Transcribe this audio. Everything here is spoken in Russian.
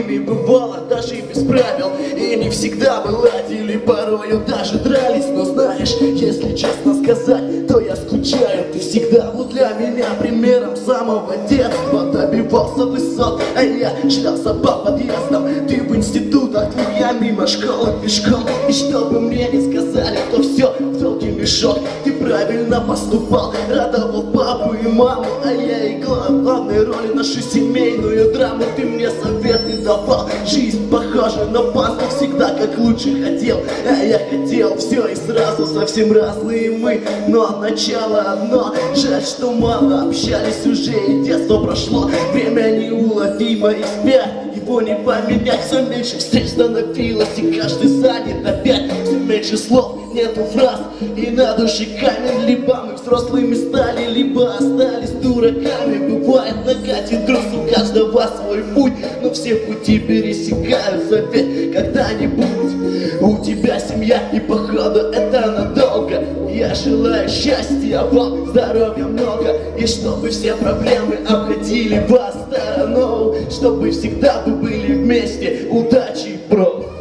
слабыми, бывало даже и без правил. И не всегда мы ладили, порою даже дрались. Но знаешь, если честно сказать, то я скучаю. Ты всегда был для меня примером самого детства. Добивался высот, а я шлялся по подъездам. Ты в институтах, я мимо школы пешком. И чтобы мне не сказали, то все в долгий мешок. Ты правильно поступал, радовал папу и маму, а я играл в главной роли нашу семейную драму. Ты мне советы давал, жизнь похожа на пасту, всегда как лучше хотел. А я хотел все и сразу, совсем разные мы, но начало одно. Жаль, что мало общались уже, и детство прошло. Время неуловимо и вспять его не поменять. Все меньше встреч становилось, и каждый занят опять. Все меньше слов, нету фраз, и на душе камень. Либо мы взрослыми стали, либо остались дураками. Бывает, накатит груз, у каждого свой путь, но все пути пересекаются ведь когда-нибудь. У тебя семья, и походу это надолго. Я желаю счастья вам, здоровья много, и чтобы все проблемы обходили вас стороной, чтобы всегда вы были вместе. Удачи, бро!